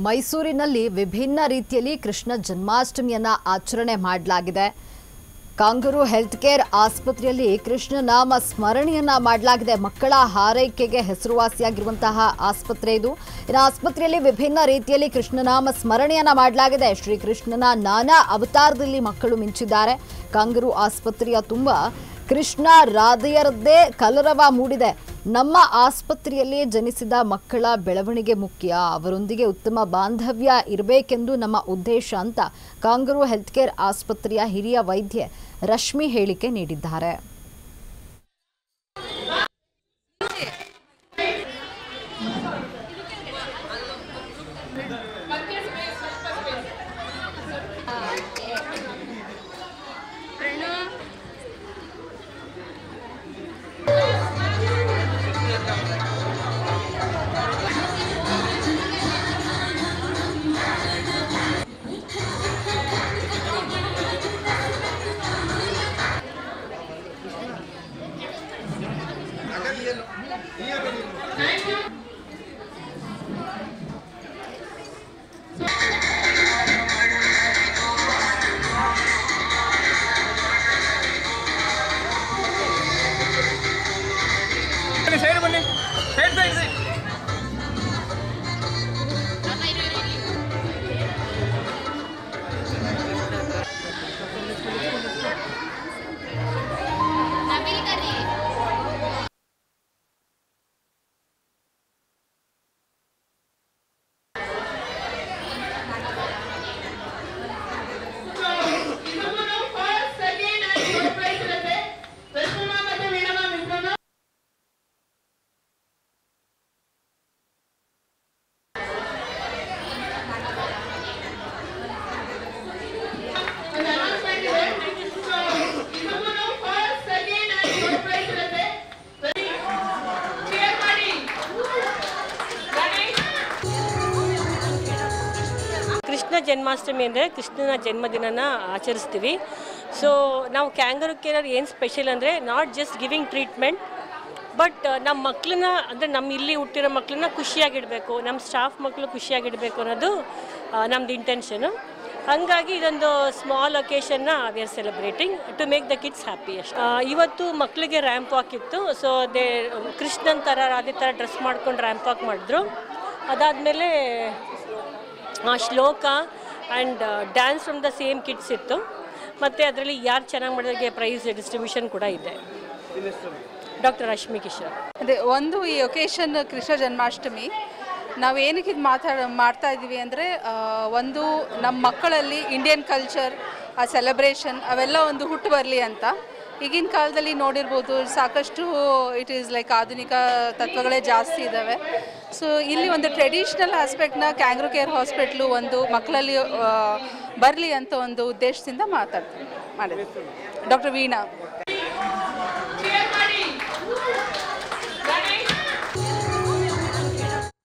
ಮೈಸೂರಿನಲ್ಲಿ ವಿಭಿನ್ನ ರೀತಿಯಲ್ಲಿ ಕೃಷ್ಣ ಜನ್ಮಾಷ್ಟಮಿಯನ್ನ ಆಚರಣೆ ಮಾಡಲಾಗಿದೆ. ಕಾಂಗರೂ ಹೆಲ್ತ್ ಕೇರ್ ಆಸ್ಪತ್ರೆಯಲ್ಲಿ ಕೃಷ್ಣ ನಾಮ ಸ್ಮರಣೆಯನ್ನ ಮಾಡಲಾಗಿದೆ. ಮಕ್ಕಳ ಹಾರೈಕೆಗೆ ಹೆಸರುವಾಸಿಯಾಗಿರುವಂತಹ ಆಸ್ಪತ್ರೆ ಇದು. ಇನ್ನು ಆಸ್ಪತ್ರೆಯಲ್ಲಿ ವಿಭಿನ್ನ ರೀತಿಯಲ್ಲಿ ಕೃಷ್ಣನಾಮ ಸ್ಮರಣೆಯನ್ನ ಮಾಡಲಾಗಿದೆ. ಶ್ರೀಕೃಷ್ಣನ ನಾನಾ ಅವತಾರದಲ್ಲಿ ಮಕ್ಕಳು ಮಿಂಚಿದ್ದಾರೆ. ಕಾಂಗರೂ ಆಸ್ಪತ್ರೆಯ ತುಂಬ ಕೃಷ್ಣ ರಾಧೆಯರದ್ದೇ ಕಲರವ ಮೂಡಿದೆ. ನಮ್ಮ ಆಸ್ಪತ್ರೆಯಲ್ಲಿ ಜನಿಸಿದ ಮಕ್ಕಳ ಬೆಳವಣಿಗೆ ಮುಖ್ಯ, ಅವರೊಂದಿಗೆ ಉತ್ತಮ ಬಾಂಧವ್ಯ ಇರಬೇಕೆಂದು ನಮ್ಮ ಉದ್ದೇಶ ಅಂತ ಕಾಂಗರೂ ಹೆಲ್ತ್ ಕೇರ್ ಆಸ್ಪತ್ರೆಯ ಹಿರಿಯ ವೈದ್ಯೆ ರಶ್ಮಿ ಹೇಳಿಕೆ ನೀಡಿದ್ದಾರೆ. ಕೃಷ್ಣ ಜನ್ಮಾಷ್ಟಮಿ ಅಂದರೆ ಕೃಷ್ಣನ ಜನ್ಮದಿನನ ಆಚರಿಸ್ತೀವಿ. ಸೊ ನಾವು ಕ್ಯಾಂಗರೂ ಕೇರ್ ಏನು ಸ್ಪೆಷಲ್ ಅಂದರೆ not just giving treatment, but ನಮ್ಮ ಮಕ್ಕಳನ್ನ ಅಂದರೆ ನಮ್ಮ ಇಲ್ಲಿ ಹುಟ್ಟಿರೋ ಮಕ್ಕಳನ್ನ ಖುಷಿಯಾಗಿಡಬೇಕು, ನಮ್ಮ ಸ್ಟಾಫ್ ಮಕ್ಕಳು ಖುಷಿಯಾಗಿಡಬೇಕು ಅನ್ನೋದು ನಮ್ಮದು ಇಂಟೆನ್ಷನು. ಹಾಗಾಗಿ ಇದೊಂದು ಸ್ಮಾಲ್ ಒಕೇಶನ್ನ we are celebrating to make the kids happy. ಇವತ್ತು ಮಕ್ಕಳಿಗೆ ರ್ಯಾಂಪ್ ವಾಕ್ ಇತ್ತು. ಸೊ ಕೃಷ್ಣನ್ ಥರ ಅದೇ ಥರ ಡ್ರೆಸ್ ಮಾಡ್ಕೊಂಡು ರ್ಯಾಂಪ್ ವಾಕ್ ಮಾಡಿದ್ರು. ಅದಾದಮೇಲೆ ಶ್ಲೋಕ and dance from the same kids ಇತ್ತು. ಮತ್ತು ಅದರಲ್ಲಿ ಯಾರು ಚೆನ್ನಾಗಿ ಮಾಡಿದಾಗೆ ಪ್ರೈಸ್ ಡಿಸ್ಟ್ರಿಬ್ಯೂಷನ್ ಕೂಡ ಇದೆ. ಡಾಕ್ಟರ್ ರಶ್ಮಿ ಕಿಶೋರ್. ಅದೇ ಒಂದು ಈ ಒಕೇಶನ್ ಕೃಷ್ಣ ಜನ್ಮಾಷ್ಟಮಿ ನಾವು ಏನಕ್ಕೆ ಇದು ಮಾಡ್ತಾ ಇದ್ದೀವಿ ಅಂದರೆ, ಒಂದು ನಮ್ಮ ಮಕ್ಕಳಲ್ಲಿ ಇಂಡಿಯನ್ ಕಲ್ಚರ್, ಆ ಸೆಲೆಬ್ರೇಷನ್ ಅವೆಲ್ಲ ಒಂದು ಹುಟ್ಟು ಬರಲಿ ಅಂತ. ಈಗಿನ ಕಾಲದಲ್ಲಿ ನೋಡಿರ್ಬೋದು ಸಾಕಷ್ಟು ಇಟ್ ಈಸ್ ಲೈಕ್ ಆಧುನಿಕ ತತ್ವಗಳೇ ಜಾಸ್ತಿ ಇದ್ದಾವೆ. ಸೊ ಇಲ್ಲಿ ಒಂದು ಟ್ರೆಡಿಷ್ನಲ್ ಆಸ್ಪೆಕ್ಟ್ನ ಕ್ಯಾಂಗರೂ ಕೇರ್ ಹಾಸ್ಪಿಟ್ಲು ಒಂದು ಮಕ್ಕಳಲ್ಲಿ ಬರಲಿ ಅಂತ ಒಂದು ಉದ್ದೇಶದಿಂದ ಮಾಡಿದ್ವಿ. ಡಾಕ್ಟರ್ ವೀಣಾ.